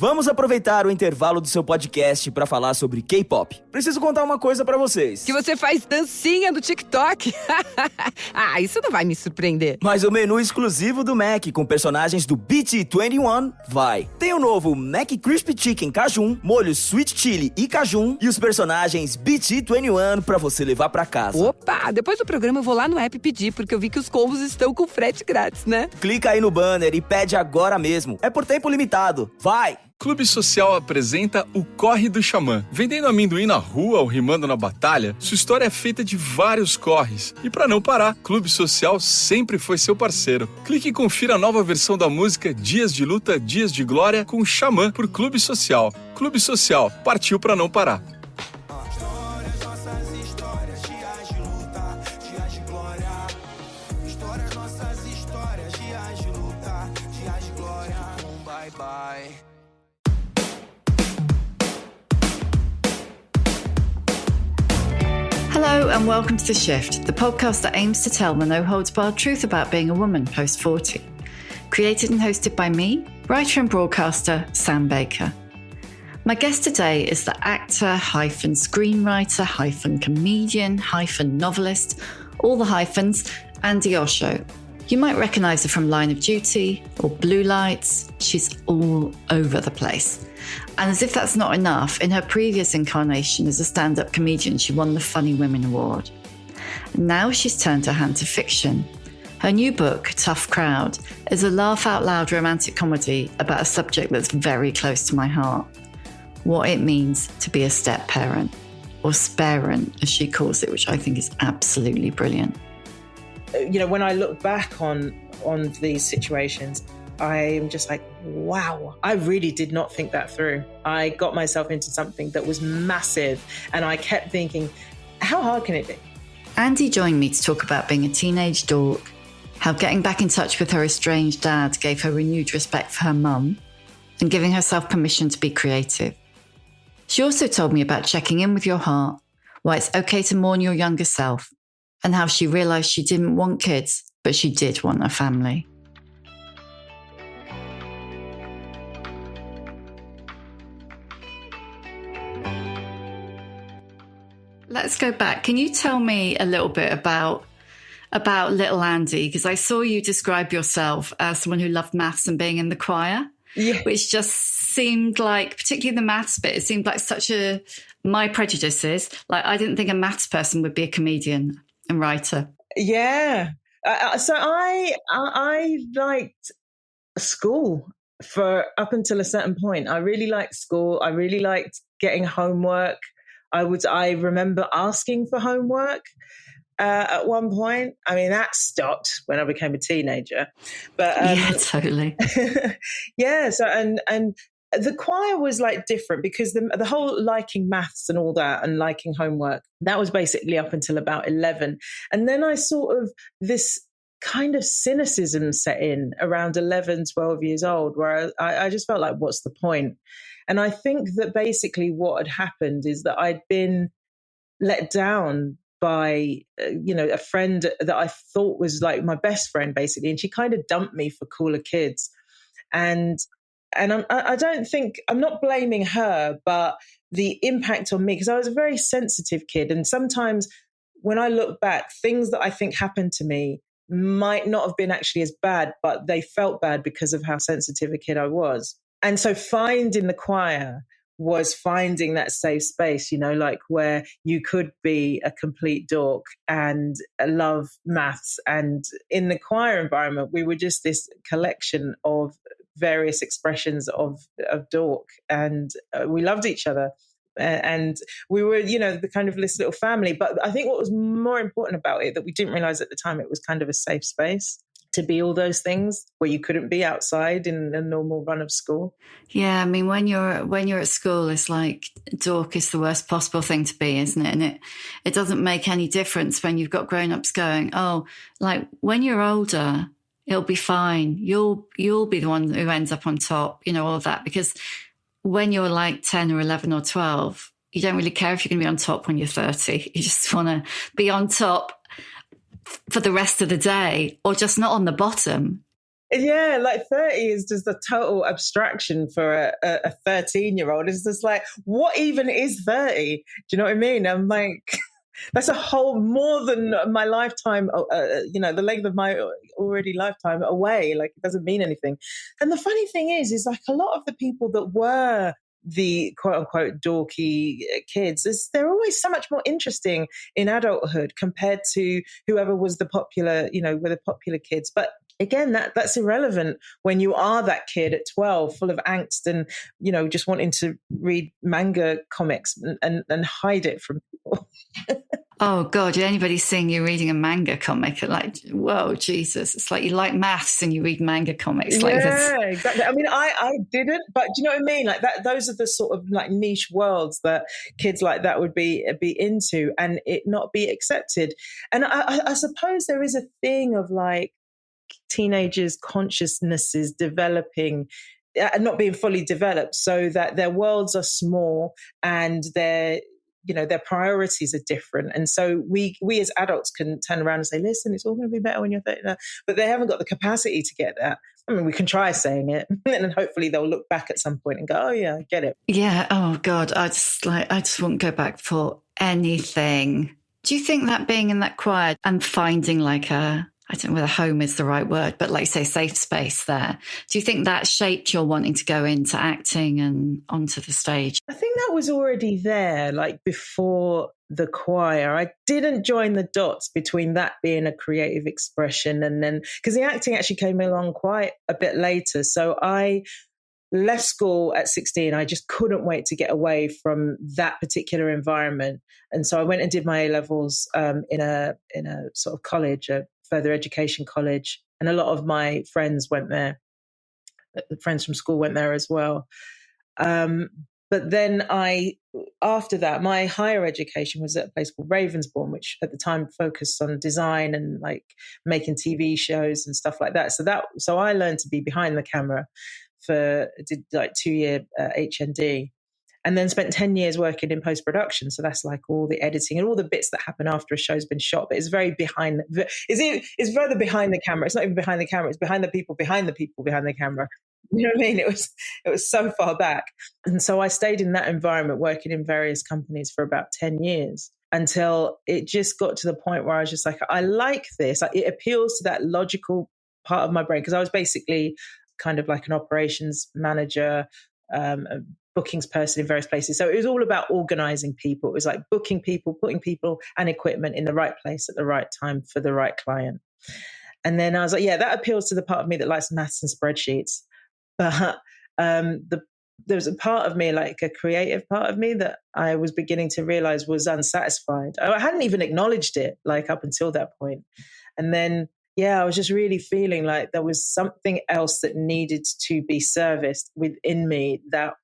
Vamos aproveitar o intervalo do seu podcast para falar sobre K-pop. Preciso contar uma coisa para vocês. Que você faz dancinha no TikTok? Ah, isso não vai me surpreender. Mas o menu exclusivo do Mac com personagens do BT21 vai. Tem o novo Mac Crispy Chicken Cajun, molho Sweet Chili e Cajun e os personagens BT21 para você levar para casa. Opa, depois do programa eu vou lá no app pedir, porque eu vi que os combos estão com frete grátis, né? Clica aí no banner e pede agora mesmo. É por tempo limitado. Vai! Clube Social apresenta o Corre do Xamã. Vendendo amendoim na rua ou rimando na batalha, sua história é feita de vários corres. E para não parar, Clube Social sempre foi seu parceiro. Clique e confira a nova versão da música Dias de Luta, Dias de Glória com Xamã por Clube Social. Clube Social, partiu para não parar. Hello and welcome to The Shift, the podcast that aims to tell the no-holds-barred truth about being a woman post-40. Created and hosted by me, writer and broadcaster Sam Baker. My guest today is the actor, hyphen screenwriter, hyphen comedian, hyphen novelist, all the hyphens, Andi Osho. You might recognise her from Line of Duty or Blue Lights. She's all over the place. And as if that's not enough, in her previous incarnation as a stand-up comedian, she won the Funny Women Award. And now she's turned her hand to fiction. Her new book, Tough Crowd, is a laugh-out-loud romantic comedy about a subject that's very close to my heart. What it means to be a step-parent, or sparent, as she calls it, which I think is absolutely brilliant. You know, when I look back on these situations, I'm just like, wow, I really did not think that through. I got myself into something that was massive, and I kept thinking, how hard can it be? Andi joined me to talk about being a teenage dork, how getting back in touch with her estranged dad gave her renewed respect for her mum, and giving herself permission to be creative. She also told me about checking in with your heart, why it's okay to mourn your younger self, and how she realised she didn't want kids, but she did want a family. Let's go back. Can you tell me a little bit about little Andi? Because I saw you describe yourself as someone who loved maths and being in the choir, which just seemed like, particularly the maths bit, it seemed like my prejudices. Like, I didn't think a maths person would be a comedian and writer. Yeah. So I liked school for up until a certain point. I really liked school. I really liked getting homework. I remember asking for homework at one point. I mean, that stopped when I became a teenager. But yeah, totally. Yeah. So and the choir was like different because the whole liking maths and all that and liking homework, that was basically up until about 11. And then I sort of this kind of cynicism set in around 11, 12 years old, where I just felt like, what's the point? And I think that basically what had happened is that I'd been let down by, a friend that I thought was like my best friend, basically. And she kind of dumped me for cooler kids. And I don't think, I'm not blaming her, but the impact on me, because I was a very sensitive kid. And sometimes when I look back, things that I think happened to me might not have been actually as bad, but they felt bad because of how sensitive a kid I was. And so finding the choir was finding that safe space, like where you could be a complete dork and love maths. And in the choir environment, we were just this collection of various expressions of dork, and we loved each other. And we were, the kind of this little family. But I think what was more important about it that we didn't realize at the time, it was kind of a safe space to be all those things where you couldn't be outside in a normal run of school. Yeah, I mean, when you're at school, it's like dork is the worst possible thing to be, isn't it? And it doesn't make any difference when you've got grown-ups going, oh, like when you're older, it'll be fine. You'll be the one who ends up on top, all of that. Because when you're like 10 or 11 or 12, you don't really care if you're going to be on top when you're 30. You just want to be on top for the rest of the day, or just not on the bottom. Yeah, like 30 is just a total abstraction for a 13-year-old. It's just like, what even is 30? Do you know what I mean? I'm like, that's a whole more than my lifetime, the length of my already lifetime away. Like, it doesn't mean anything. And the funny thing is like a lot of the people that were the quote unquote dorky kids, they're always so much more interesting in adulthood compared to whoever was the popular, were the popular kids. But again, that's irrelevant when you are that kid at 12, full of angst and, just wanting to read manga comics and hide it from people. Oh, God, did anybody seeing you reading a manga comic? Like, whoa, Jesus. It's like you like maths and you read manga comics. Like yeah, exactly. I mean, I didn't, but do you know what I mean? Like that, those are the sort of like niche worlds that kids like that would be into and it not be accepted. And I suppose there is a thing of like teenagers' consciousnesses developing and not being fully developed so that their worlds are small and their priorities are different. And so we as adults can turn around and say, listen, it's all going to be better when you're 30. But they haven't got the capacity to get that. I mean, we can try saying it and then hopefully they'll look back at some point and go, oh yeah, I get it. Yeah. Oh God. I just wouldn't go back for anything. Do you think that being in that choir and finding like I don't know whether home is the right word, but like say safe space there, do you think that shaped your wanting to go into acting and onto the stage? I think that was already there, like before the choir. I didn't join the dots between that being a creative expression and then, because the acting actually came along quite a bit later. So I left school at 16. I just couldn't wait to get away from that particular environment. And so I went and did my A-levels in a sort of college, a further education college. And a lot of my friends went there. Friends from school went there as well. But then after that, my higher education was at a place called Ravensbourne, which at the time focused on design and like making TV shows and stuff like that. So I learned to be behind the camera did like 2-year HND. And then spent 10 years working in post-production. So that's like all the editing and all the bits that happen after a show's been shot. But it's very it's further behind the camera. It's not even behind the camera. It's behind the people behind the people behind the camera. You know what I mean? It was so far back. And so I stayed in that environment working in various companies for about 10 years until it just got to the point where I was just like, I like this. It appeals to that logical part of my brain because I was basically kind of like an operations manager, a bookings person in various places. So it was all about organizing people. It was like booking people, putting people and equipment in the right place at the right time for the right client. And then I was like, yeah, that appeals to the part of me that likes maths and spreadsheets. But there was a part of me, like a creative part of me, that I was beginning to realize was unsatisfied. I hadn't even acknowledged it, like up until that point. And then, yeah, I was just really feeling like there was something else that needed to be serviced within me that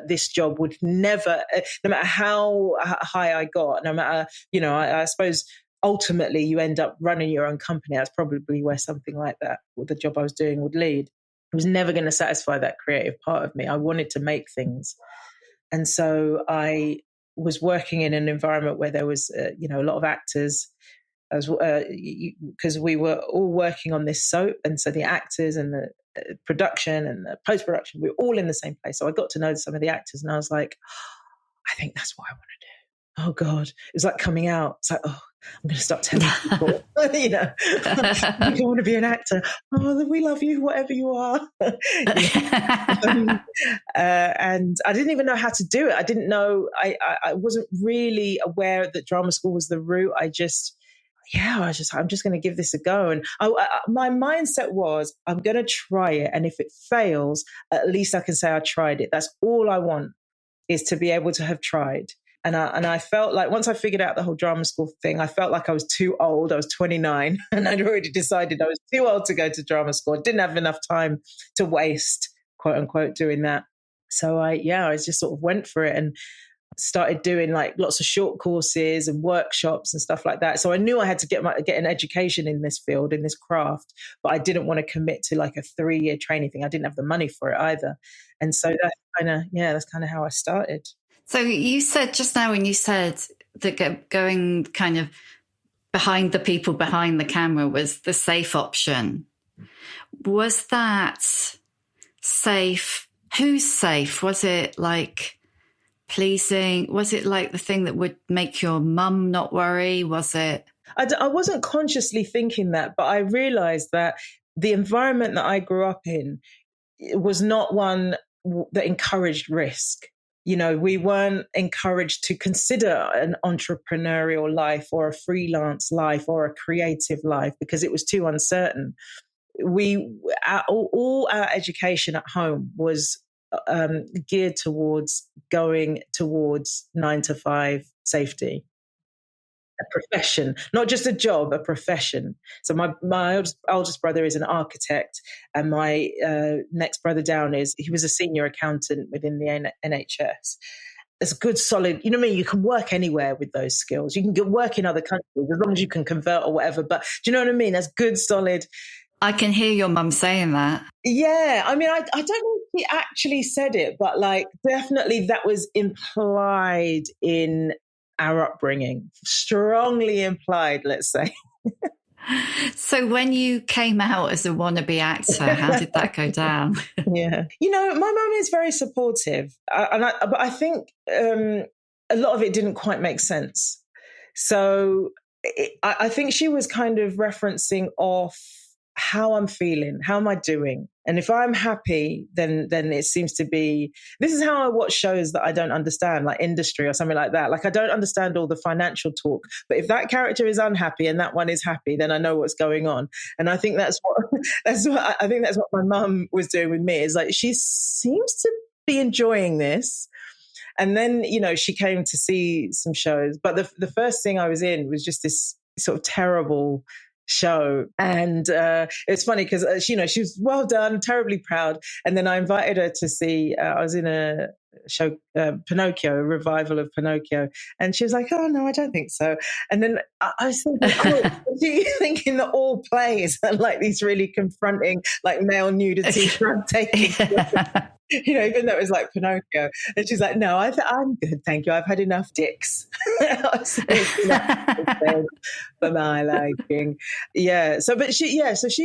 this job would never, no matter how high I got, no matter, I suppose ultimately you end up running your own company. That's probably where something like that, the job I was doing, would lead. It was never going to satisfy that creative part of me. I wanted to make things. And so I was working in an environment where there was, a lot of actors, because we were all working on this soap. And so the actors and the production and the post-production, we were all in the same place. So I got to know some of the actors and I was like, I think that's what I want to do. Oh God, it was like coming out. It's like, oh, I'm going to start telling people, I want to be an actor. Oh, we love you, whatever you are. And I didn't even know how to do it. I didn't know, I wasn't really aware that drama school was the route. I'm just going to give this a go. And my mindset was, I'm going to try it. And if it fails, at least I can say I tried it. That's all I want, is to be able to have tried. And I felt like once I figured out the whole drama school thing, I felt like I was too old. I was 29 and I'd already decided I was too old to go to drama school. I didn't have enough time to waste, quote unquote, doing that. So I just sort of went for it and started doing like lots of short courses and workshops and stuff like that. So I knew I had to get an education in this field, in this craft, but I didn't want to commit to like a 3-year training thing. I didn't have the money for it either. And so that's kind of how I started. So you said just now, when you said that going kind of behind the people behind the camera was the safe option, was that safe? Who's safe? Was it like pleasing? Was it like the thing that would make your mum not worry? Was it? I wasn't consciously thinking that, but I realized that the environment that I grew up in was not one that encouraged risk. You know, we weren't encouraged to consider an entrepreneurial life or a freelance life or a creative life because it was too uncertain. All our education at home was geared towards going towards 9-to-5 safety. A profession, not just a job, a profession. So my oldest brother is an architect, and my next brother down he was a senior accountant within the NHS. It's a good, solid, you know what I mean? You can work anywhere with those skills. You can work in other countries as long as you can convert or whatever. But do you know what I mean? That's good, solid. I can hear your mum saying that. Yeah. I mean, I don't know if he actually said it, but like definitely that was implied in our upbringing, strongly implied, let's say. So when you came out as a wannabe actor, how did that go down? Yeah. You know, my mum is very supportive. But I think a lot of it didn't quite make sense. So I think she was kind of referencing off how I'm feeling, how am I doing? And if I'm happy, then it seems to be, this is how I watch shows that I don't understand, like Industry or something like that. Like I don't understand all the financial talk, but if that character is unhappy and that one is happy, then I know what's going on. And I think that's what my mum was doing with me, is like, she seems to be enjoying this. And then, you know, she came to see some shows, but the first thing I was in was just this sort of terrible show. And it's funny because, she was well done, terribly proud. And then I invited her to see, I was in a show, Pinocchio, a revival of Pinocchio. And she was like, oh, no, I don't think so. And then I was thinking, do you thinking that all plays are like these really confronting, like male nudity, drug taking? You know, even though it was like Pinocchio. And she's like, no, I'm good, thank you. I've had enough dicks. For my liking. Yeah. So she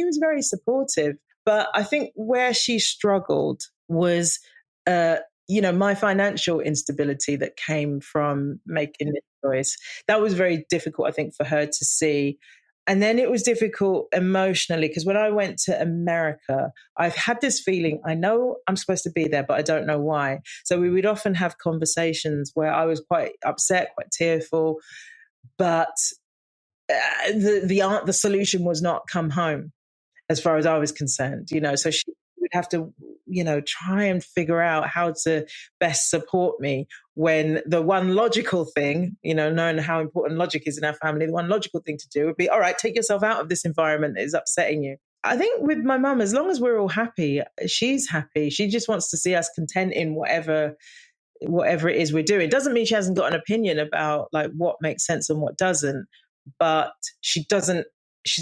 was very supportive. But I think where she struggled was, my financial instability that came from making this choice. That was very difficult, I think, for her to see. And then it was difficult emotionally because when I went to America, I've had this feeling, I know I'm supposed to be there, but I don't know why. So we would often have conversations where I was quite upset, quite tearful, but the solution was not come home as far as I was concerned, so she would have to, try and figure out how to best support me when the one logical thing, knowing how important logic is in our family, the one logical thing to do would be, all right, take yourself out of this environment that is upsetting you. I think with my mum, as long as we're all happy, she's happy. She just wants to see us content in whatever it is we're doing. It doesn't mean she hasn't got an opinion about like what makes sense and what doesn't, but she's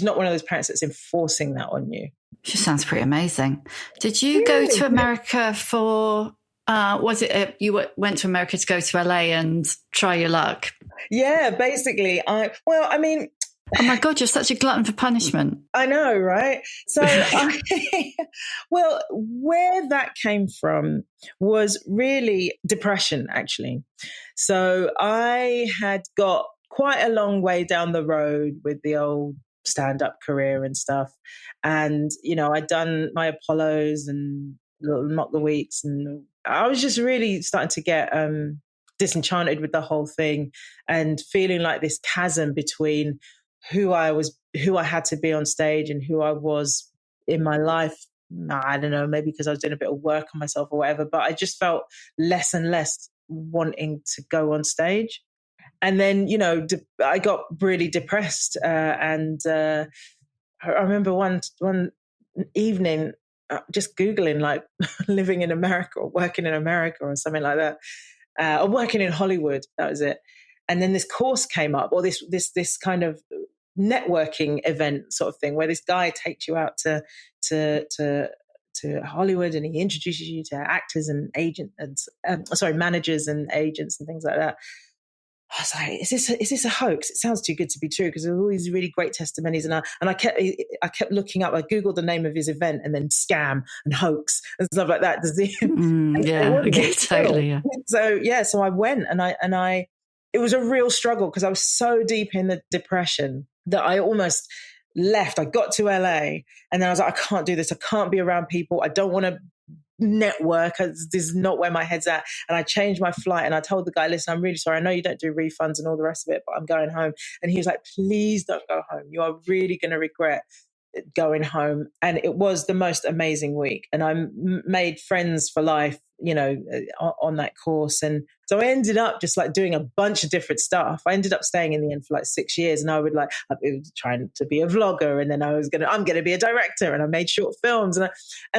not one of those parents that's enforcing that on you. She sounds pretty amazing. Did you go to America for, you went to America to go to LA and try your luck? Yeah, basically. Oh my God, you're such a glutton for punishment. I know, right? So, where that came from was really depression, actually. So I had got quite a long way down the road with the old stand-up career and stuff. And, I'd done my Apollos and Mock the Weeks, and I was just really starting to get disenchanted with the whole thing and feeling like this chasm between who I had to be on stage and who I was in my life. I don't know, maybe because I was doing a bit of work on myself or whatever, but I just felt less and less wanting to go on stage. And then, I got really depressed. And I remember one evening just Googling like living in America or working in America or something like that, or working in Hollywood. That was it. And then this course came up, or this kind of networking event sort of thing, where this guy takes you out to Hollywood and he introduces you to actors and managers and agents and things like that. I was like, is this a hoax? It sounds too good to be true, because there were all these really great testimonies, and I kept looking up. I googled the name of his event and then scam and hoax and stuff like that. Totally. Yeah. So I went, and I it was a real struggle, because I was so deep in the depression that I almost left. I got to LA, and then I was like, I can't do this. I can't be around people. I don't want to network. This is not where my head's at. And I changed my flight, and I told the guy, listen, I'm really sorry. I know you don't do refunds and all the rest of it, but I'm going home. And he was like, please don't go home. You are really going to regret going home. And it was the most amazing week. And I made friends for life, on that course. And so I ended up just like doing a bunch of different stuff. I ended up staying in the end for like 6 years, and I was trying to be a vlogger, and then I'm going to be a director, and I made short films. And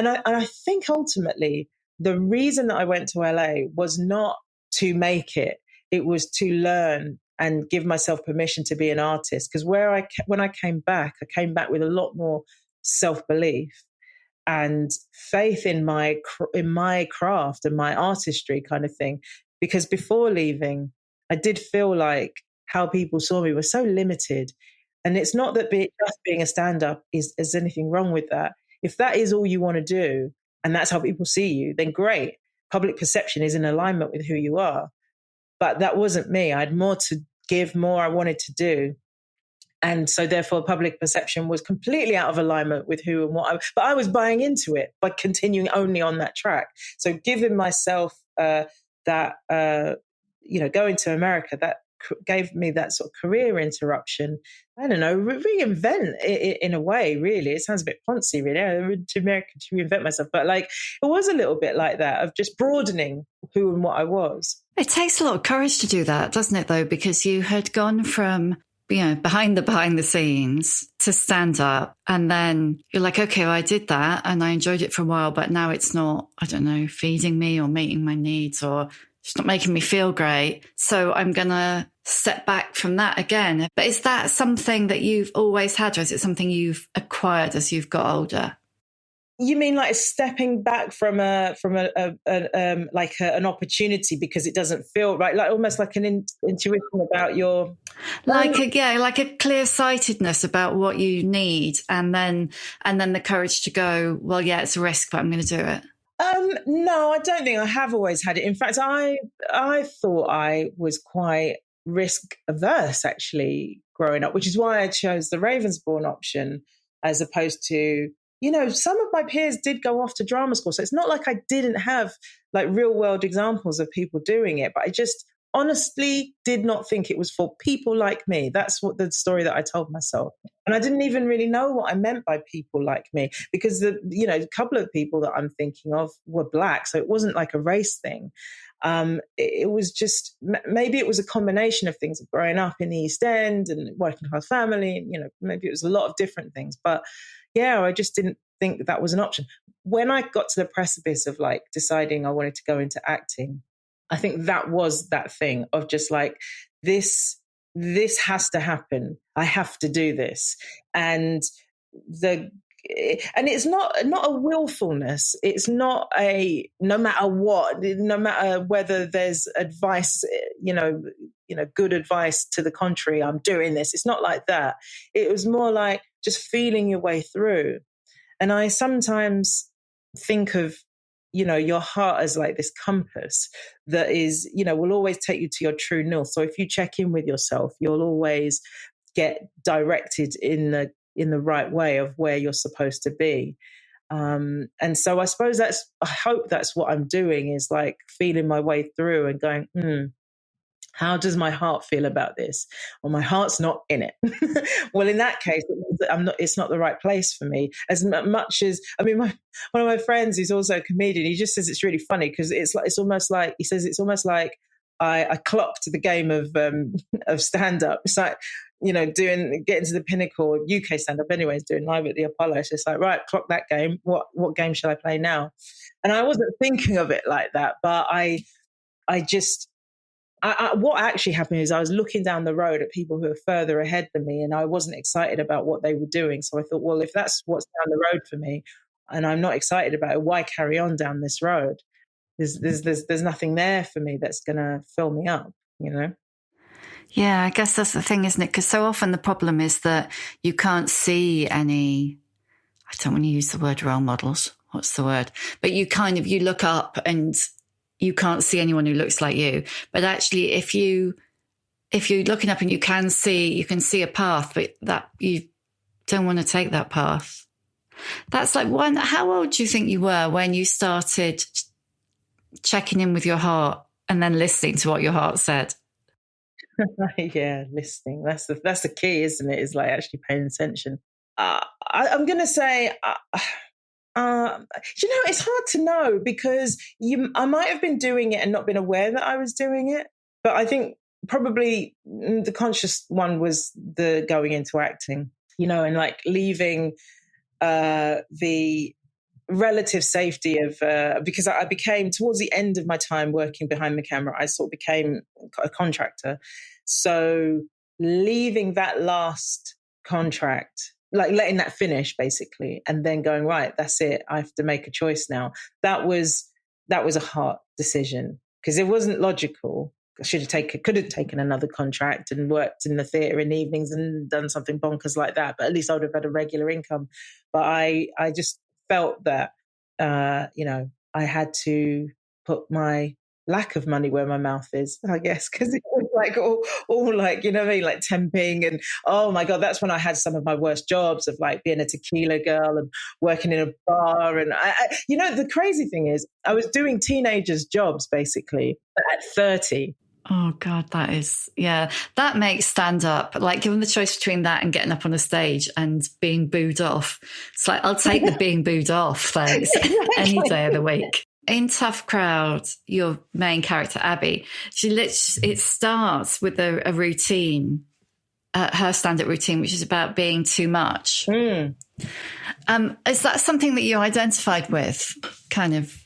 I think ultimately the reason that I went to LA was not to make it. It was to learn and give myself permission to be an artist. Because when I came back with a lot more self-belief and faith in my craft and my artistry kind of thing. Because before leaving, I did feel like how people saw me was so limited. And it's not that just being a stand-up is anything wrong with that. If that is all you want to do, and that's how people see you, then great. Public perception is in alignment with who you are. But that wasn't me. I had more to give, more I wanted to do. And so therefore public perception was completely out of alignment with who and what but I was buying into it by continuing only on that track. So giving myself going to America, that gave me that sort of career interruption. I don't know, reinvent it in a way, really. It sounds a bit poncy, really. I went to America to reinvent myself. But like, it was a little bit like that, of just broadening who and what I was. It takes a lot of courage to do that, doesn't it, though? Because you had gone from, behind the scenes to stand up. And then you're like, okay, well, I did that and I enjoyed it for a while, but now it's not, I don't know, feeding me or meeting my needs, or it's not making me feel great. So I'm going to step back from that again. But is that something that you've always had, or is it something you've acquired as you've got older? You mean like stepping back from an opportunity because it doesn't feel right, like almost like an intuition about your like a clear-sightedness about what you need, and then the courage to go, well, yeah, it's a risk, but I'm going to do it. No, I don't think I have always had it. In fact, I thought I was quite risk averse actually growing up, which is why I chose the Ravensbourne option as opposed to, some of my peers did go off to drama school. So it's not like I didn't have like real world examples of people doing it, but I just honestly did not think it was for people like me. That's what the story that I told myself. And I didn't even really know what I meant by people like me, because a couple of people that I'm thinking of were Black. So it wasn't like a race thing. It was just, maybe it was a combination of things of growing up in the East End and working class family. Maybe it was a lot of different things, but yeah, I just didn't think that was an option. When I got to the precipice of like deciding I wanted to go into acting, I think that was that thing of just like, this has to happen. I have to do this. And it's not a willfulness. It's not a, no matter what, no matter whether there's advice, good advice to the contrary, I'm doing this. It's not like that. It was more like just feeling your way through. And I sometimes think of, your heart as like this compass that is, will always take you to your true north. So if you check in with yourself, you'll always get directed in the right way of where you're supposed to be. And so I suppose I hope that's what I'm doing, is like feeling my way through and going, how does my heart feel about this? Well, my heart's not in it. Well, in that case, it's not the right place for me. As much as, one of my friends who's also a comedian, he just says it's really funny because it's almost like I clocked the game of stand-up. It's like, getting to the pinnacle of UK stand-up anyways, doing live at the Apollo. It's just like, right, clock that game. What game shall I play now? And I wasn't thinking of it like that, but what actually happened is I was looking down the road at people who are further ahead than me, and I wasn't excited about what they were doing. So I thought, well, if that's what's down the road for me and I'm not excited about it, why carry on down this road? There's nothing there for me that's going to fill me up, Yeah, I guess that's the thing, isn't it? Because so often the problem is that you can't see any, I don't want to use the word role models. What's the word? But you look up and you can't see anyone who looks like you. But actually, if you're looking up and you can see a path, but that you don't want to take that path. That's like how old do you think you were when you started checking in with your heart and then listening to what your heart said? Yeah, listening. That's the key, isn't it? Is like actually paying attention. I'm going to say, it's hard to know because I might have been doing it and not been aware that I was doing it. But I think probably the conscious one was the going into acting, and like leaving the relative safety of because I became, towards the end of my time working behind the camera, I sort of became a contractor. So leaving that last contract, like letting that finish basically, and then going, right, that's it, I have to make a choice now. That was a hard decision because it wasn't logical. I could have taken another contract and worked in the theatre in the evenings and done something bonkers like that, but at least I would have had a regular income. But I just felt that, I had to put my lack of money where my mouth is, I guess, because it was like all like, you know what I mean, like temping. And oh my God, that's when I had some of my worst jobs of like being a tequila girl and working in a bar. And the crazy thing is I was doing teenagers' jobs basically at 30. Oh God, that makes stand-up, like given the choice between that and getting up on a stage and being booed off, it's like, I'll take the being booed off, thanks, any day of the week. In Tough Crowd, your main character, Abby, it starts with a routine, her stand-up routine, which is about being too much. Is that something that you identified with, kind of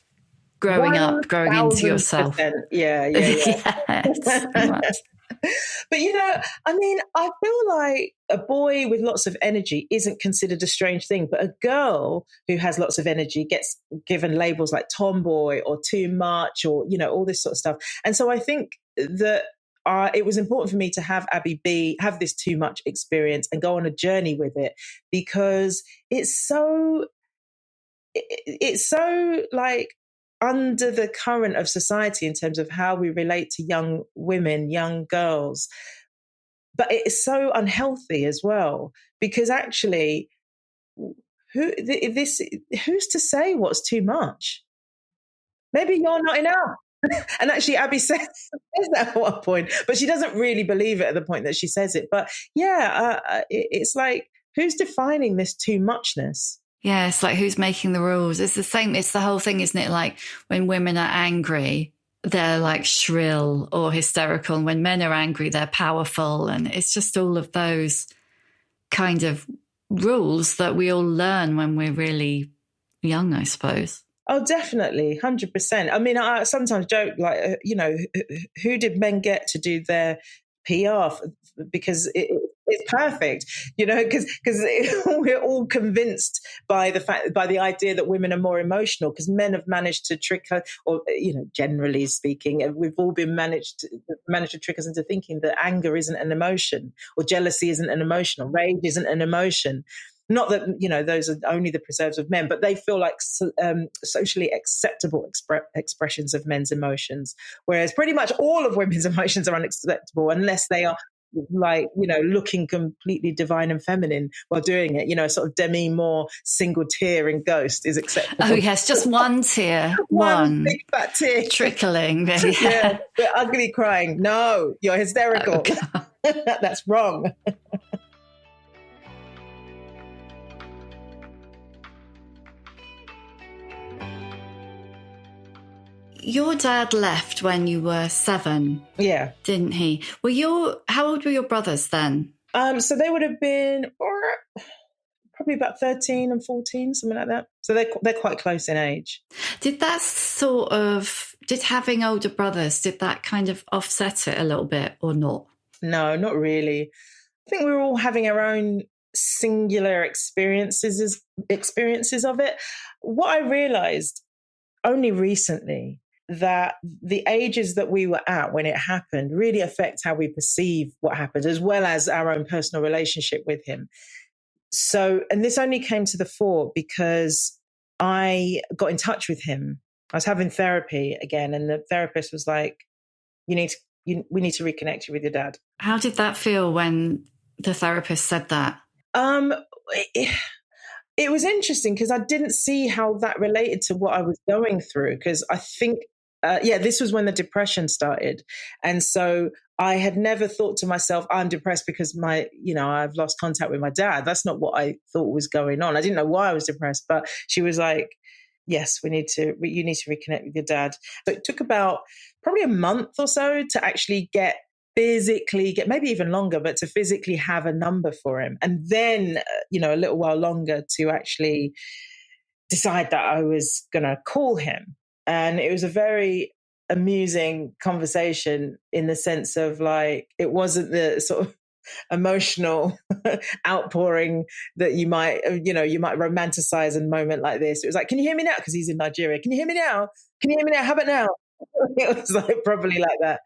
growing into yourself? Yeah. Yes. But I feel like a boy with lots of energy isn't considered a strange thing, but a girl who has lots of energy gets given labels like tomboy or too much or, all this sort of stuff. And so I think that it was important for me to have Abby have this too much experience and go on a journey with it, because it's so like under the current of society in terms of how we relate to young women, young girls. But it is so unhealthy as well, because actually, who's to say what's too much? Maybe you're not enough. And actually, Abby says that at one point, but she doesn't really believe it at the point that she says it. But it's like, who's defining this too muchness? Yeah, it's like, who's making the rules? It's the same. It's the whole thing, isn't it? Like when women are angry, they're like shrill or hysterical. And when men are angry, they're powerful. And it's just all of those kind of rules that we all learn when we're really young, I suppose. Oh, definitely. 100%. I mean, I sometimes joke, like, who did men get to do their PR because it's perfect, because we're all convinced by the idea that women are more emotional, because men have managed to trick her, or generally speaking, we've all been managed to trick us into thinking that anger isn't an emotion, or jealousy isn't an emotion, or rage isn't an emotion. Not that, those are only the preserves of men, but they feel like socially acceptable expressions of men's emotions, whereas pretty much all of women's emotions are unacceptable unless they are like, looking completely divine and feminine while doing it. A sort of Demi Moore single tear in Ghost is acceptable. Oh, yes, just one tear. one big fat tear. Trickling. Yeah, but ugly crying. No, you're hysterical. Oh, that's wrong. Your dad left when you were 7. Yeah. Didn't he? How old were your brothers then? So they would have been probably about 13 and 14, something like that. So they're quite close in age. Did having older brothers, did that kind of offset it a little bit or not? No, not really. I think we were all having our own singular experiences of it. What I realised only recently, that the ages that we were at when it happened really affect how we perceive what happened, as well as our own personal relationship with him. So, and this only came to the fore because I got in touch with him. I was having therapy again, and the therapist was like, we need to reconnect you with your dad. How did that feel when the therapist said that? It was interesting because I didn't see how that related to what I was going through, because I think, this was when the depression started. And so I had never thought to myself, I'm depressed because I've lost contact with my dad. That's not what I thought was going on. I didn't know why I was depressed, but she was like, yes, you need to reconnect with your dad. So it took about probably a month or so to actually physically get, maybe even longer, but to physically have a number for him. And then, a little while longer to actually decide that I was going to call him. And it was a very amusing conversation in the sense of like, it wasn't the sort of emotional outpouring that you might romanticize a moment like this. It was like, can you hear me now? Because he's in Nigeria. Can you hear me now? Can you hear me now? How about now? It was like probably like that.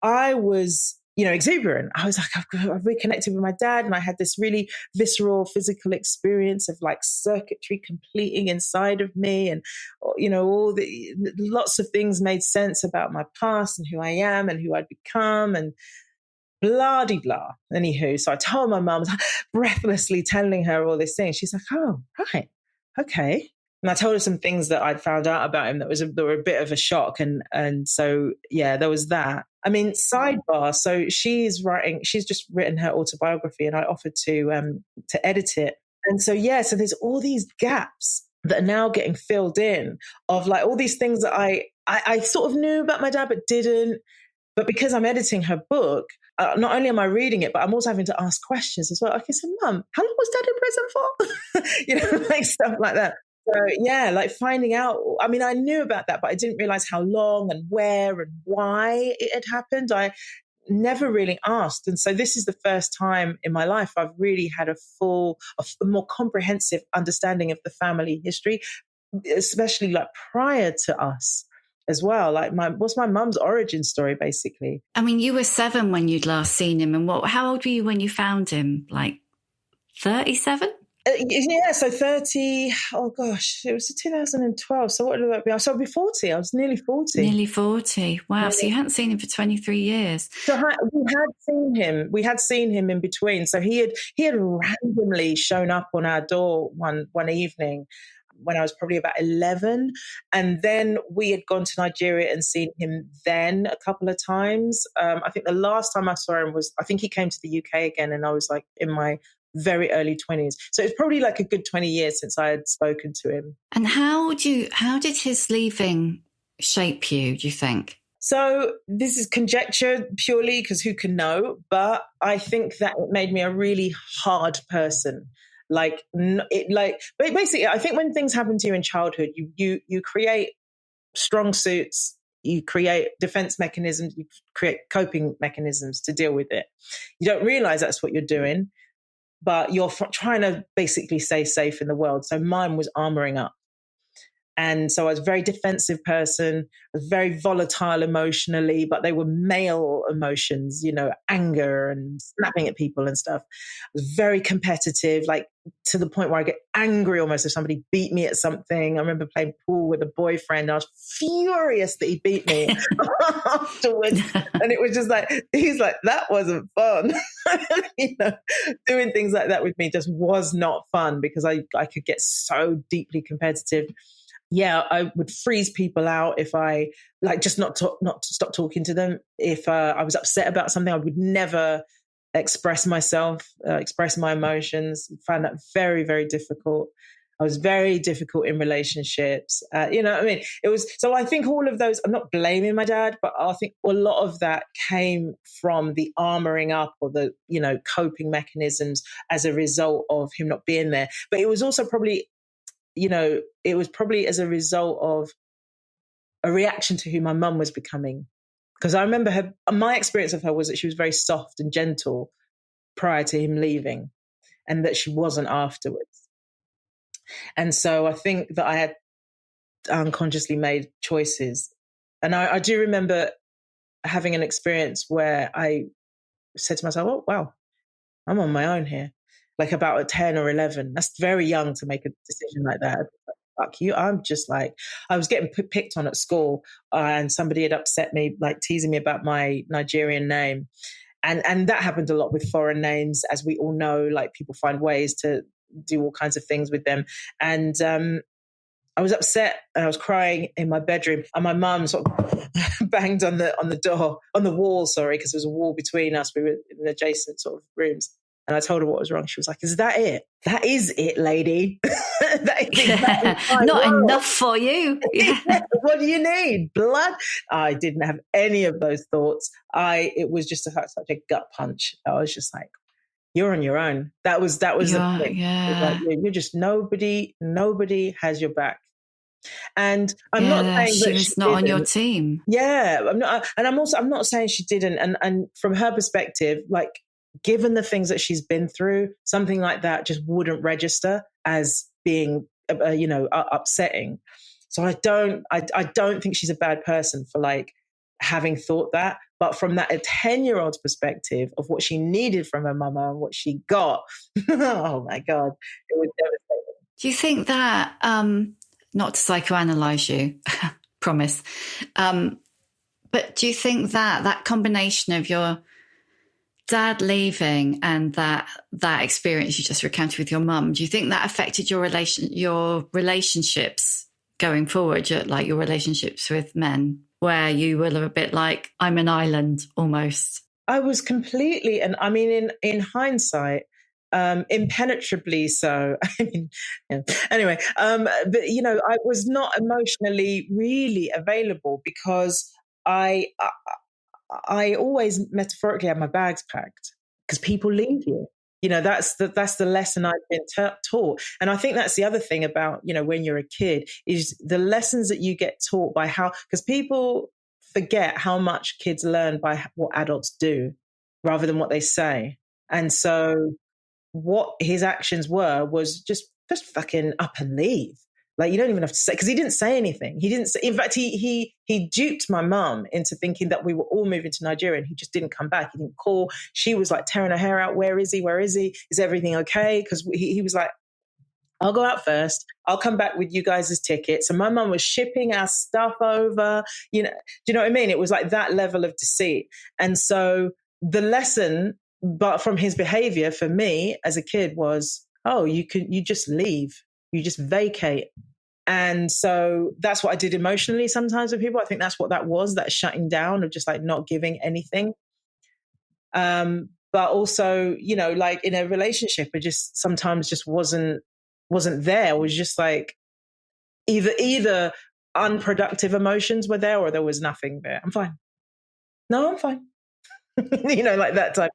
I was, exuberant. I was like, I've reconnected with my dad, and I had this really visceral physical experience of like circuitry completing inside of me, and lots of things made sense about my past and who I am and who I'd become, and blah de blah. Anywho, so I told my mum, breathlessly telling her all these things. She's like, oh, right, okay. And I told her some things that I'd found out about him that were a bit of a shock. And so, yeah, there was that. I mean, sidebar. So she's just written her autobiography, and I offered to edit it. And so, so there's all these gaps that are now getting filled in of like all these things that I sort of knew about my dad, but didn't. But because I'm editing her book, not only am I reading it, but I'm also having to ask questions as well. Okay, so Mum, how long was Dad in prison for? Like stuff like that. So yeah, like finding out, I mean, I knew about that, but I didn't realize how long and where and why it had happened. I never really asked. And so this is the first time in my life I've really had a more comprehensive understanding of the family history, especially like prior to us as well. Like what's my mum's origin story, basically. I mean, you were 7 when you'd last seen him. And how old were you when you found him? Like 37? So 30, oh gosh, it was 2012. So what would that be? So I'd be 40. I was nearly 40. Nearly 40. Wow. Yeah. So you hadn't seen him for 23 years. So we had seen him in between. So he had randomly shown up on our door one evening when I was probably about 11. And then we had gone to Nigeria and seen him then a couple of times. I think the last time I saw him I think he came to the UK again, and I was like in my very early 20s. So it's probably like a good 20 years since I had spoken to him. And how did his leaving shape you, do you think? So this is conjecture purely, because who can know? But I think that it made me a really hard person. Basically, I think when things happen to you in childhood, you create strong suits, you create defense mechanisms, you create coping mechanisms to deal with it. You don't realize that's what you're doing, but you're trying to basically stay safe in the world. So mine was armoring up. And so I was a very defensive person. I was very volatile emotionally, but they were male emotions, anger and snapping at people and stuff. I was very competitive, like to the point where I get angry almost if somebody beat me at something. I remember playing pool with a boyfriend, and I was furious that he beat me afterwards. And it was just like, he's like, that wasn't fun. Doing things like that with me just was not fun, because I could get so deeply competitive. Yeah, I would freeze people out if I just not to stop talking to them. If I was upset about something, I would never express myself, express my emotions. I found that very, very difficult. I was very difficult in relationships. It was, so I think all of those, I'm not blaming my dad, but I think a lot of that came from the armoring up or the, coping mechanisms as a result of him not being there. But it was also probably, it was probably as a result of a reaction to who my mum was becoming. Because I remember my experience of her was that she was very soft and gentle prior to him leaving, and that she wasn't afterwards. And so I think that I had unconsciously made choices And I do remember having an experience where I said to myself, oh, wow, I'm on my own here. Like about 10 or 11. That's very young to make a decision like that. Fuck you. I'm just like, I was getting picked on at school, and somebody had upset me, like teasing me about my Nigerian name. And that happened a lot with foreign names, as we all know, like people find ways to do all kinds of things with them. And I was upset and I was crying in my bedroom, and my mum sort of banged on the wall, because there was a wall between us. We were in adjacent sort of rooms. And I told her what was wrong. She was like, is that it? That is it, lady. that is Not enough for you. Yeah. What do you need? Blood? I didn't have any of those thoughts. It was just such a gut punch. I was just like, you're on your own. That was the thing. Yeah. Like, you're just nobody has your back. And I'm not saying she that was not on your team. Yeah, I'm not, and I'm not saying she didn't. And from her perspective, like, given the things that she's been through, something like that just wouldn't register as being, upsetting. So I don't think she's a bad person for like having thought that. But from that 10-year-old's perspective of what she needed from her mama and what she got, oh my God, it was devastating. Do you think that, not to psychoanalyze you, promise, but do you think that combination of your dad leaving and that experience you just recounted with your mum, do you think that affected your relationships going forward, your relationships with men, where you were a bit like, I'm an island almost? I was completely, and I mean, in hindsight, impenetrably so. I mean, yeah. Anyway, but I was not emotionally really available because I always metaphorically had my bags packed, because people leave you. That's the lesson I've been taught. And I think that's the other thing about, when you're a kid, is the lessons that you get taught by because people forget how much kids learn by what adults do rather than what they say. And so what his actions was just fucking up and leave. Like, you don't even have to say, because he didn't say anything. He didn't say, in fact, he duped my mum into thinking that we were all moving to Nigeria, and he just didn't come back. He didn't call. She was like tearing her hair out. Where is he? Where is he? Is everything okay? Because he was like, I'll go out first. I'll come back with you guys' tickets. And my mum was shipping our stuff over. Do you know what I mean? It was like that level of deceit. And so the lesson, but from his behavior for me as a kid, was, oh, you just leave. You just vacate. And so that's what I did emotionally sometimes with people. I think that's what that was, that shutting down of just like not giving anything. But also, like in a relationship, it just sometimes just wasn't there. It was just like either unproductive emotions were there, or there was nothing there. I'm fine. No, I'm fine. Like that type.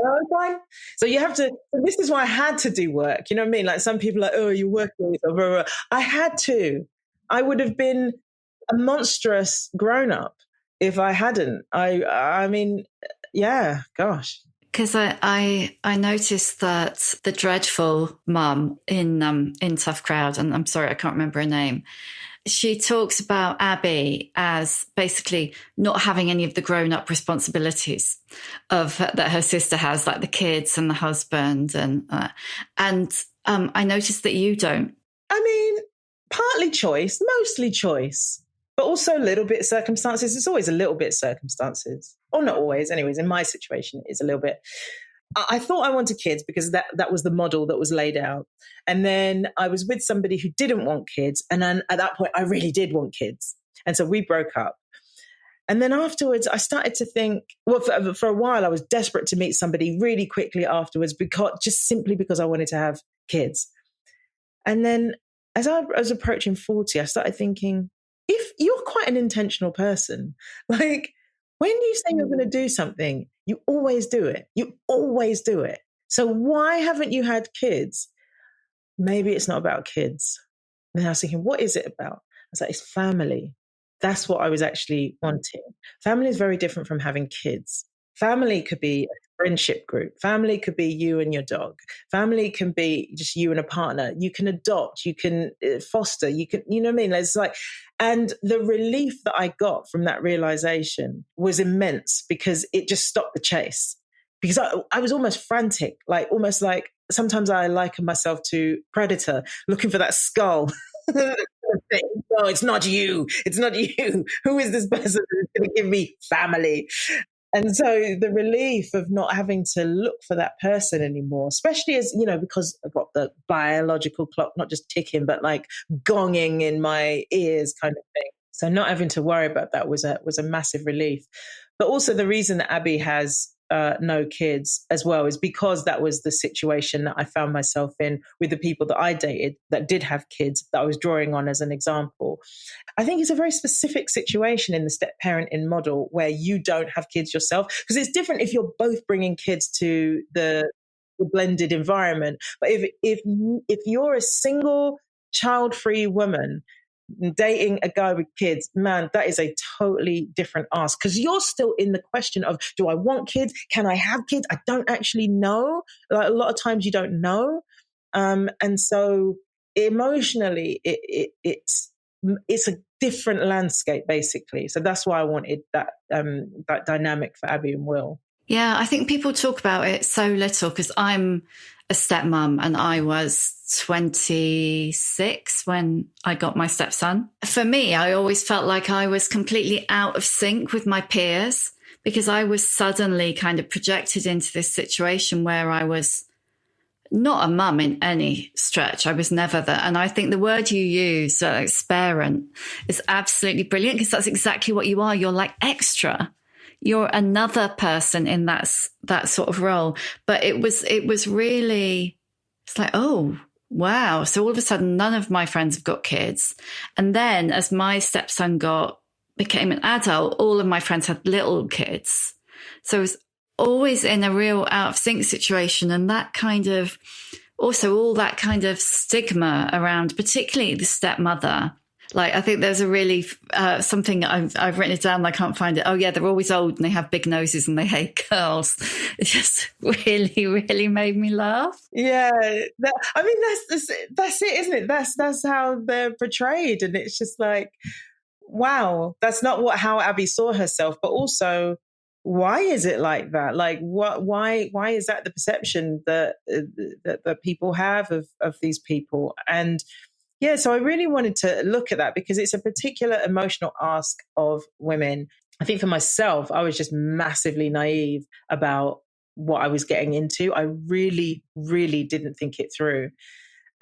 Oh, fine. So you have to, this is why I had to do work. You know what I mean? Like, some people are like, oh, you're working with, blah, blah, blah. I had to. I would have been a monstrous grown-up if I hadn't. I mean, yeah, gosh. Because I noticed that the dreadful mum in Tough Crowd, and I'm sorry, I can't remember her name, she talks about Abby as basically not having any of the grown-up responsibilities that her sister has, like the kids and the husband, and I noticed that you don't. I mean, partly choice, mostly choice, but also a little bit circumstances. It's always a little bit circumstances, or not always. Anyways, in my situation, it's a little bit. I thought I wanted kids because that was the model that was laid out. And then I was with somebody who didn't want kids. And then at that point, I really did want kids. And so we broke up. And then afterwards, I started to think, well, for a while, I was desperate to meet somebody really quickly afterwards, simply because I wanted to have kids. And then as I was approaching 40, I started thinking, if you're quite an intentional person, like, when you say you're going to do something, you always do it. You always do it. So why haven't you had kids? Maybe it's not about kids. And then I was thinking, what is it about? I was like, it's family. That's what I was actually wanting. Family is very different from having kids. Family could be a friendship group. Family could be you and your dog. Family can be just you and a partner. You can adopt, you can foster, you can, you know what I mean? It's like, and the relief that I got from that realization was immense because it just stopped the chase. Because I was almost frantic, almost like sometimes I liken myself to Predator looking for that skull. No, it's not you. It's not you. Who is this person who's going to give me family? And so the relief of not having to look for that person anymore, especially as, because I've got the biological clock, not just ticking, but like gonging in my ears kind of thing. So not having to worry about that was a massive relief. But also the reason that Abby has no kids as well is because that was the situation that I found myself in with the people that I dated that did have kids that I was drawing on as an example. I think it's a very specific situation in the step parenting model where you don't have kids yourself, because it's different if you're both bringing kids to the blended environment. But if you're a single child-free woman dating a guy with kids, man, that is a totally different ask, because you're still in the question of, do I want kids? Can I have kids? I don't actually know. Like, a lot of times you don't know. And so emotionally, it's a different landscape, basically. So that's why I wanted that dynamic for Abby and Will. Yeah, I think people talk about it so little because I'm a stepmom and I was 26 when I got my stepson. For me, I always felt like I was completely out of sync with my peers because I was suddenly kind of projected into this situation where I was not a mum in any stretch. I was never that. And I think the word you use, like sparent, is absolutely brilliant because that's exactly what you are. You're like extra. You're another person in that sort of role. But it was really, it's like, oh, wow. So all of a sudden, none of my friends have got kids. And then as my stepson became an adult, all of my friends had little kids. So I was always in a real out of sync situation. And that kind of, also all that kind of stigma around, particularly the stepmother. Like, I think there's a really, something I've written it down, I can't find it. Oh yeah, they're always old and they have big noses and they hate girls. It just really, really made me laugh. Yeah. That's it, isn't it? That's how they're portrayed. And it's just like, wow, that's not how Abby saw herself, but also, why is it like that? Like, why is that the perception that people have of these people? And yeah, so I really wanted to look at that because it's a particular emotional ask of women. I think for myself, I was just massively naive about what I was getting into. I really, really didn't think it through.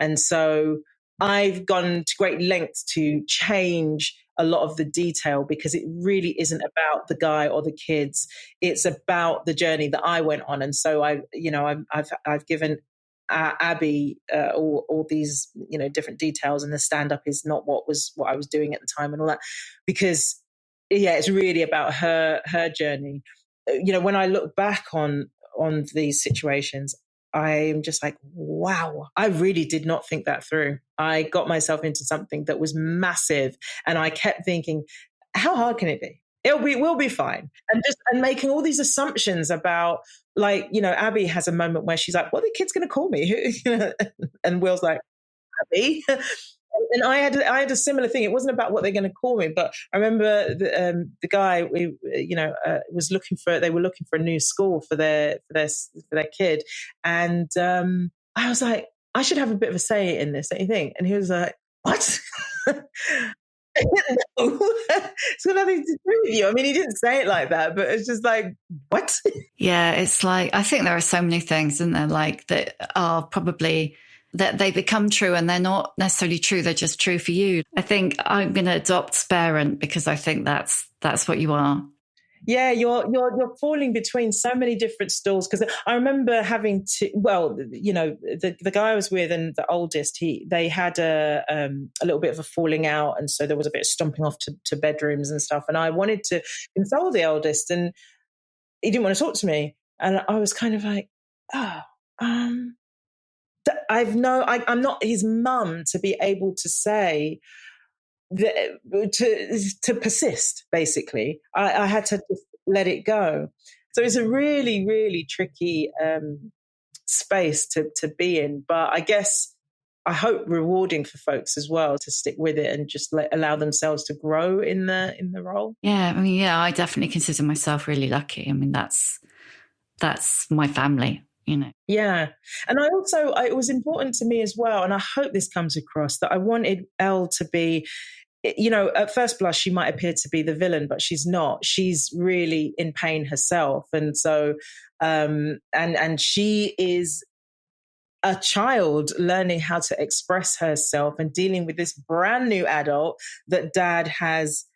And so I've gone to great lengths to change a lot of the detail because it really isn't about the guy or the kids. It's about the journey that I went on. And so I've given Abby all these different details, and the stand-up is not what I was doing at the time and all that, because it's really about her journey. When I look back on these situations, I'm just like, wow, I really did not think that through. I got myself into something that was massive, and I kept thinking, how hard can it be? We'll be fine. And making all these assumptions about, like, Abby has a moment where she's like, what are the kids going to call me? And Will's like, Abby. And I had a similar thing. It wasn't about what they're going to call me, but I remember the guy was looking for a new school for their kid. And I was like, I should have a bit of a say in this, don't you think? And he was like, what? No, it's got nothing to do with you. I mean, he didn't say it like that, but it's just like, what? Yeah, it's like, I think there are so many things, isn't there, like that are probably that they become true and they're not necessarily true. They're just true for you. I think I'm going to adopt sparent because I think that's what you are. Yeah, you're falling between so many different stools, because I remember having to. Well, the guy I was with and the oldest, they had a little bit of a falling out, and so there was a bit of stomping off to bedrooms and stuff. And I wanted to console the oldest, and he didn't want to talk to me, and I was kind of like, I'm not his mum to be able to say. To persist, basically. I had to just let it go. So it's a really, really tricky space to be in. But I guess I hope rewarding for folks as well to stick with it and just allow themselves to grow in the role. Yeah, I mean, yeah, I definitely consider myself really lucky. I mean, that's my family, you know. Yeah. And it was important to me as well, and I hope this comes across, that I wanted Elle to be, you know, at first blush, she might appear to be the villain, but she's not. She's really in pain herself. And so, and she is a child learning how to express herself and dealing with this brand new adult that dad has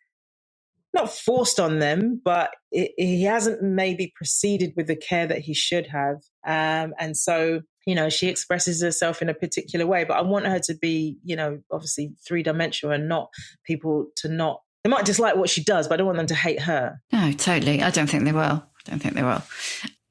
not forced on them, but he hasn't maybe proceeded with the care that he should have. And so, you know, she expresses herself in a particular way, but I want her to be, you know, obviously 3-dimensional and not people to not, they might dislike what she does, but I don't want them to hate her. No, totally. I don't think they will.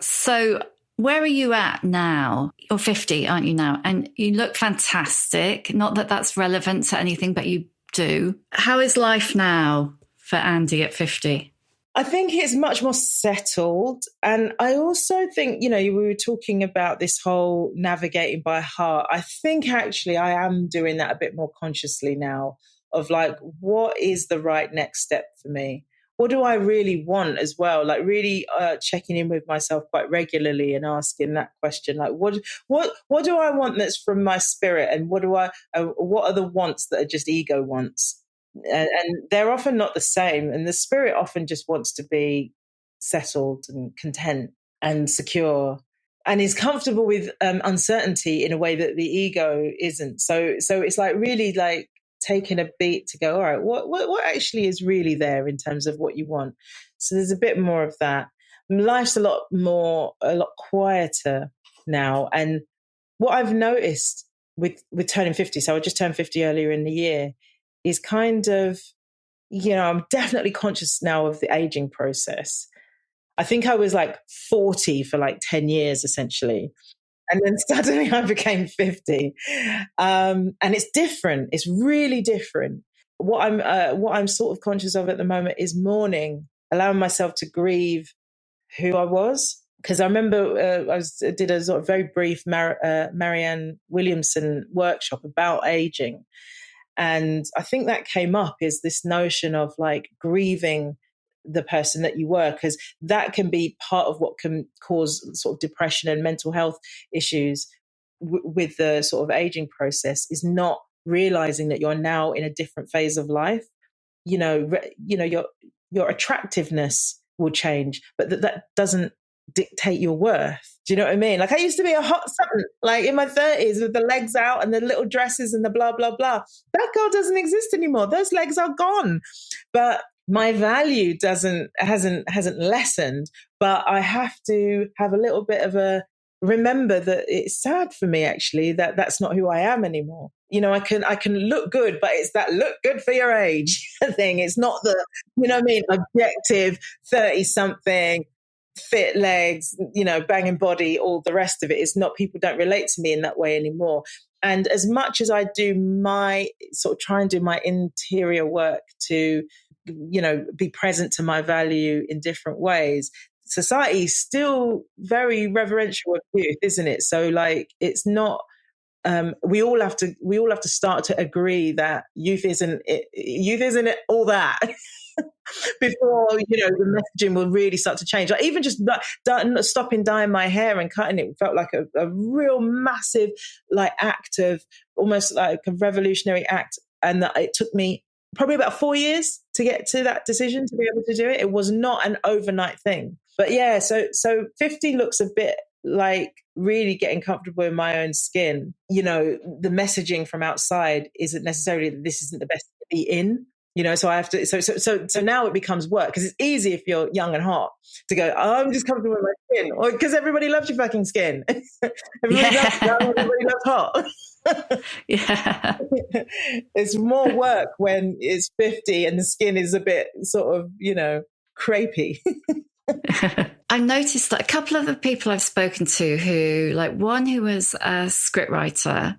So where are you at now? You're 50, aren't you now? And you look fantastic. Not that that's relevant to anything, but you do. How is life now for Andi at 50? I think it's much more settled. And I also think, you know, we were talking about this whole navigating by heart. I think actually I am doing that a bit more consciously now, of like, what is the right next step for me? What do I really want as well? Like really checking in with myself quite regularly and asking that question, like, what do I want that's from my spirit? And what are the wants that are just ego wants? And they're often not the same. And the spirit often just wants to be settled and content and secure and is comfortable with uncertainty in a way that the ego isn't. So it's like really like taking a beat to go, all right, what actually is really there in terms of what you want? So there's a bit more of that. Life's a lot quieter now. And what I've noticed with turning 50, so I just turned 50 earlier in the year, is kind of, you know, I'm definitely conscious now of the aging process. I think I was like 40 for like 10 years, essentially. And then suddenly I became 50. And it's different. It's really different. What I'm sort of conscious of at the moment is mourning, allowing myself to grieve who I was. Because I remember I did a sort of very brief Marianne Williamson workshop about aging. And I think that came up is this notion of like grieving the person that you were, because that can be part of what can cause sort of depression and mental health issues with the sort of aging process, is not realizing that you're now in a different phase of life. You know, your attractiveness will change, but that doesn't dictate your worth. Do you know what I mean? Like I used to be a hot something, like in my 30s with the legs out and the little dresses and the blah, blah, blah. That girl doesn't exist anymore. Those legs are gone. But my value hasn't lessened, but I have to have a little bit of a remember that it's sad for me actually that that's not who I am anymore. You know, I can look good, but it's that look good for your age thing. It's not the, you know what I mean, objective 30-something, fit legs, you know, banging body, all the rest of it. It's not, people don't relate to me in that way anymore. And as much as I do try and do my interior work to, you know, be present to my value in different ways, society is still very reverential of youth, isn't it? So like, it's not, we all have to start to agree that youth isn't all that. Before, you know, the messaging will really start to change. Like even just stopping dyeing my hair and cutting it felt like a real massive like act of, almost like a revolutionary act. And that it took me probably about 4 years to get to that decision to be able to do it. It was not an overnight thing. But yeah, so 50 looks a bit like really getting comfortable in my own skin. You know, the messaging from outside isn't necessarily that this isn't the best to be in. You know, so I have to, so now it becomes work, because it's easy if you're young and hot to go, oh, I'm just comfortable with my skin, or because everybody loves your fucking skin. Everybody loves young, everybody loves hot. Yeah. It's more work when it's 50 and the skin is a bit sort of, you know, crepey. I noticed that a couple of the people I've spoken to who, like one who was a scriptwriter,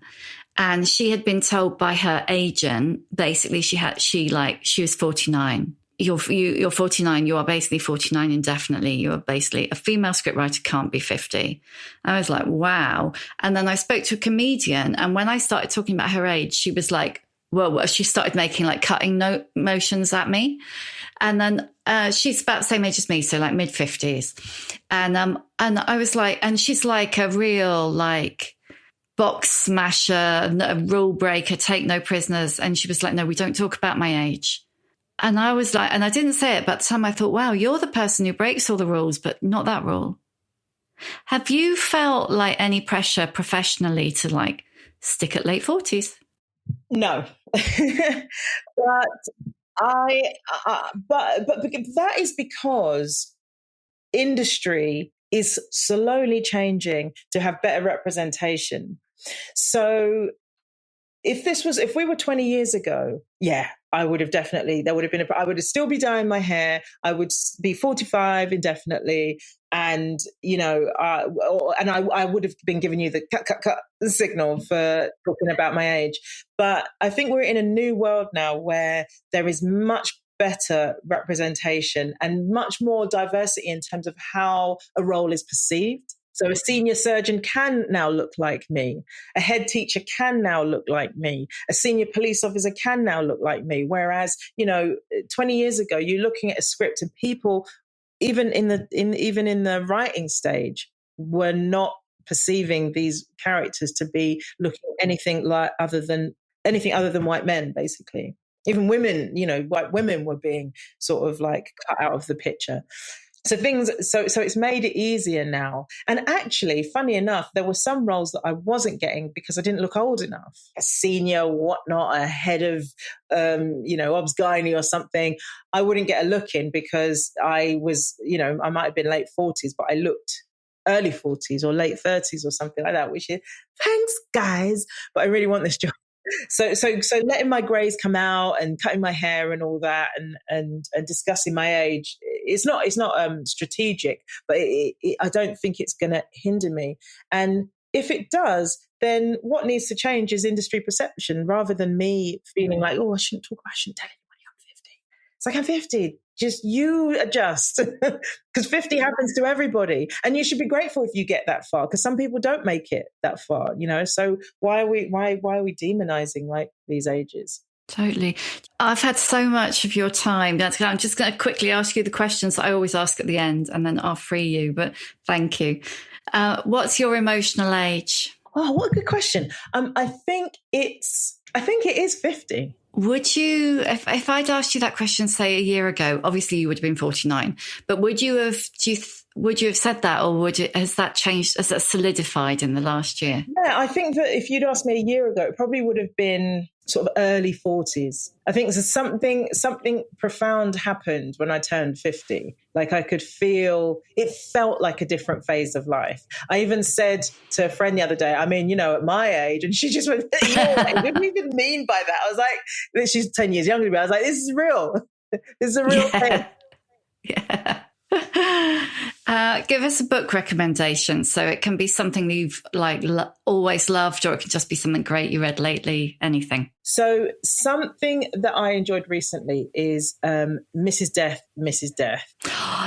and she had been told by her agent, basically she was 49. you're 49. You are basically 49 indefinitely. You are basically a female scriptwriter can't be 50. I was like, wow. And then I spoke to a comedian, and when I started talking about her age, she was like, well, she started making like cutting note motions at me. And then she's about the same age as me, so like mid 50s. And I was like, and she's like a real like box smasher, a rule breaker, take no prisoners. And she was like, no, we don't talk about my age. And I was like, and I didn't say it, but at the time I thought, wow, you're the person who breaks all the rules, but not that rule. Have you felt like any pressure professionally to like stick at late 40s? No. But but that is because industry is slowly changing to have better representation. So if we were 20 years ago, yeah, I would have definitely, I would still be dyeing my hair. I would be 45 indefinitely. And, you know, I would have been giving you the cut signal for talking about my age. But I think we're in a new world now where there is much better representation and much more diversity in terms of how a role is perceived. So a senior surgeon can now look like me. A head teacher can now look like me. A senior police officer can now look like me. Whereas, you know, 20 years ago, you're looking at a script and people, even in the writing stage, were not perceiving these characters to be looking anything other than white men, basically. Even women, you know, white women were being sort of like cut out of the picture. So it's made it easier now. And actually, funny enough, there were some roles that I wasn't getting because I didn't look old enough. A senior, whatnot, a head of, obs gynae or something. I wouldn't get a look in because I was, you know, I might have been late 40s, but I looked early 40s or late 30s or something like that, which is, thanks, guys, but I really want this job. So letting my grays come out and cutting my hair and all that and discussing my age, it's not strategic, but I don't think it's going to hinder me. And if it does, then what needs to change is industry perception rather than me feeling like, oh, I shouldn't tell anybody I'm 50. It's like, I'm 50. Just you adjust because 50 happens to everybody. And you should be grateful if you get that far because some people don't make it that far, you know? So why are we demonizing like these ages? Totally. I've had so much of your time. I'm just going to quickly ask you the questions that I always ask at the end and then I'll free you. But thank you. What's your emotional age? Oh, what a good question. I think it is 50. Would you, if I'd asked you that question, say a year ago, obviously you would have been 49, but would you have said that, or has that changed, has that solidified in the last year? Yeah, I think that if you'd asked me a year ago, it probably would have been sort of early 40s. I think there's something profound happened when I turned 50. Like I could feel, it felt like a different phase of life. I even said to a friend the other day, I mean, you know, at my age, and she just went, what do you even mean by that? I was like, she's 10 years younger than me. I was like, this is real. This is a real thing. Yeah. Give us a book recommendation. So it can be something that you've always loved, or it can just be something great you read lately, anything. So something that I enjoyed recently is Mrs. Death.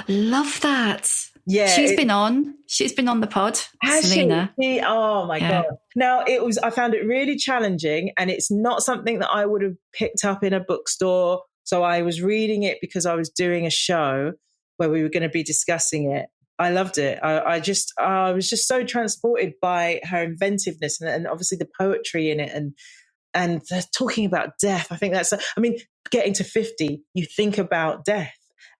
Love that. Yeah. She's been on the pod. Has Selena. she? Oh my God. Now I found it really challenging, and it's not something that I would have picked up in a bookstore. So I was reading it because I was doing a show where we were going to be discussing it. I loved it. I was just so transported by her inventiveness and obviously the poetry in it and talking about death. I think getting to 50, you think about death.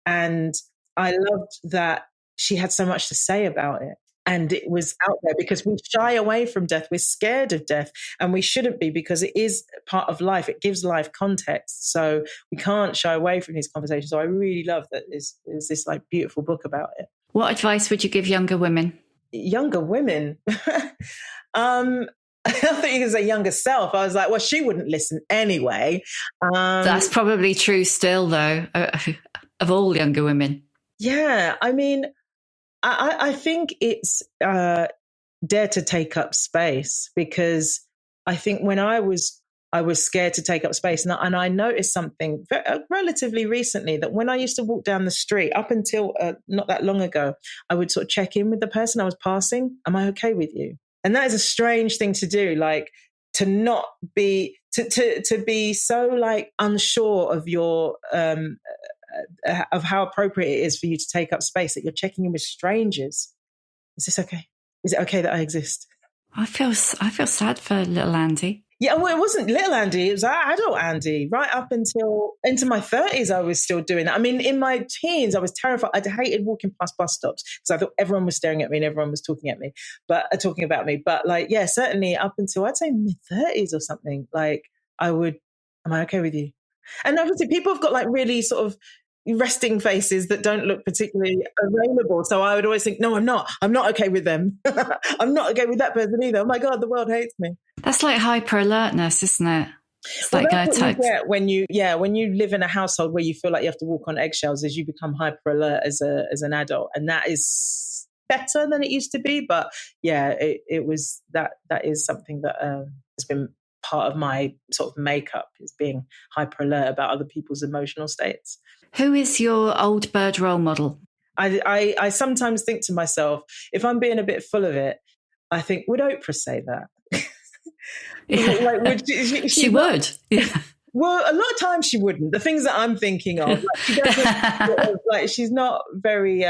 And I loved that she had so much to say about it. And it was out there because we shy away from death. We're scared of death, and we shouldn't be because it is part of life. It gives life context. So we can't shy away from these conversations. So I really love that there's this like beautiful book about it. What advice would you give younger women? Younger women? I thought you could say younger self. I was like, well, she wouldn't listen anyway. That's probably true still, though, of all younger women. Yeah, I mean, I think it's dare to take up space, because I think when I was I was scared to take up space. And I noticed something relatively recently, that when I used to walk down the street, up until not that long ago, I would sort of check in with the person I was passing. Am I okay with you? And that is a strange thing to do, like to not be, to be so like unsure of your, of how appropriate it is for you to take up space, that you're checking in with strangers. Is this okay? Is it okay that I exist? I feel sad for little Andy. Yeah, well, it wasn't little Andy, it was adult Andy. Right up until into my 30s, I was still doing that. I mean, in my teens, I was terrified. I hated walking past bus stops because I thought everyone was staring at me and everyone was talking at me, talking about me. But like, yeah, certainly up until I'd say mid-30s or something, like am I okay with you? And obviously people have got like really sort of resting faces that don't look particularly available. So I would always think, no, I'm not okay with them. I'm not okay with that person either. Oh my God, the world hates me. That's like hyper alertness, isn't it? It's well, like that's what you get when you live in a household where you feel like you have to walk on eggshells, as you become hyper alert as an adult. And that is better than it used to be. But yeah, it was that is something that has been part of my sort of makeup, is being hyper alert about other people's emotional states. Who is your old bird role model? I sometimes think to myself, if I'm being a bit full of it, I think, would Oprah say that? Yeah. Like, would she would. Yeah. Well, a lot of times she wouldn't. The things that I'm thinking of, like, she doesn't, sort of, like, she's not very.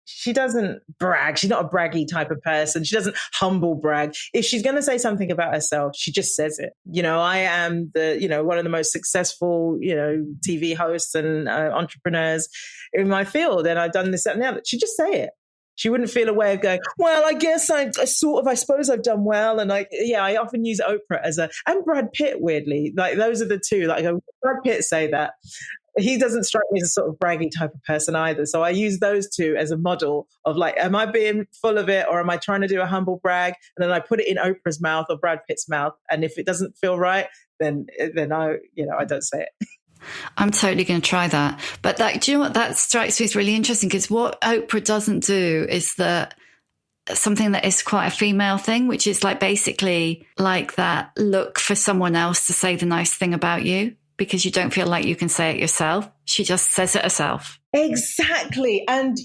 She doesn't brag. She's not a braggy type of person. She doesn't humble brag. If she's going to say something about herself, she just says it. You know, I am one of the most successful, TV hosts and entrepreneurs in my field. And I've done this, that, and the other. She'd just say it. She wouldn't feel a way of going, well, I guess I suppose I've done well. And I often use Oprah and Brad Pitt, weirdly. Like, those are the two. Like, Brad Pitt say that. He doesn't strike me as a sort of braggy type of person either. So I use those two as a model of like, am I being full of it, or am I trying to do a humble brag? And then I put it in Oprah's mouth or Brad Pitt's mouth. And if it doesn't feel right, then I don't say it. I'm totally going to try that. But do you know what? That strikes me as really interesting, because what Oprah doesn't do is something that is quite a female thing, which is like basically like that look for someone else to say the nice thing about you, because you don't feel like you can say it yourself. She just says it herself. Exactly. And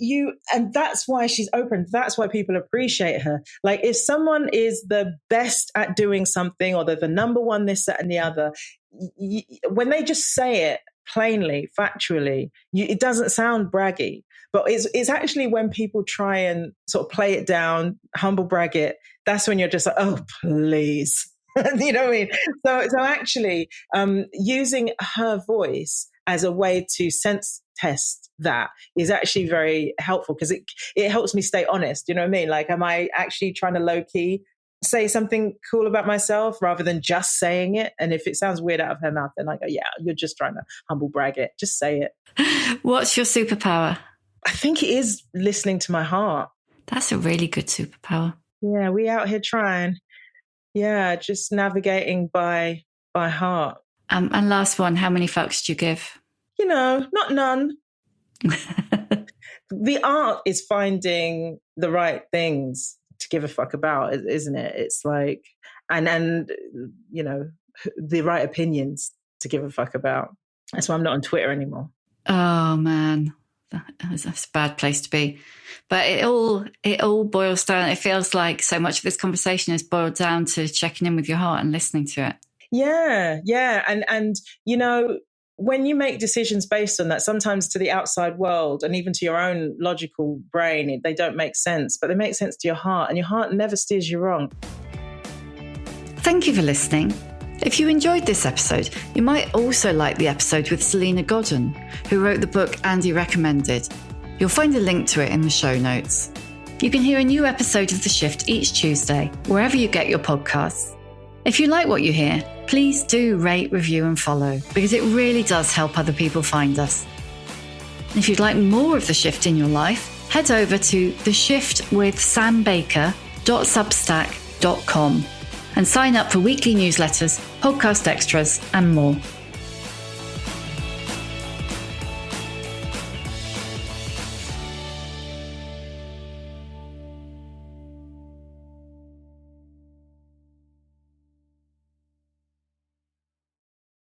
that's why she's open. That's why people appreciate her. Like, if someone is the best at doing something, or they're the number one, this, that, and the other, when they just say it plainly, factually, it doesn't sound braggy. But it's actually when people try and sort of play it down, humble brag it, that's when you're just like, oh, please. You know what I mean? So actually, using her voice as a way to sense test that is actually very helpful, because it helps me stay honest. You know what I mean? Like, am I actually trying to low key say something cool about myself rather than just saying it? And if it sounds weird out of her mouth, then I go, yeah, you're just trying to humble brag it. Just say it. What's your superpower? I think it is listening to my heart. That's a really good superpower. Yeah, we out here trying. Yeah, just navigating by heart. And last one, how many fucks do you give? Not none. The art is finding the right things to give a fuck about, isn't it? It's like, and the right opinions to give a fuck about. That's why I'm not on Twitter anymore. Oh man, that's a bad place to be. But it all boils down. It feels like so much of this conversation is boiled down to checking in with your heart and listening to it. Yeah. And when you make decisions based on that, sometimes to the outside world and even to your own logical brain, they don't make sense, but they make sense to your heart, and your heart never steers you wrong. Thank you for listening. If you enjoyed this episode, you might also like the episode with Selena Godden, who wrote the book Andi recommended. You'll find a link to it in the show notes. You can hear a new episode of The Shift each Tuesday, wherever you get your podcasts. If you like what you hear, please do rate, review and follow, because it really does help other people find us. If you'd like more of The Shift in your life, head over to theshiftwithsambaker.substack.com and sign up for weekly newsletters, podcast extras and more.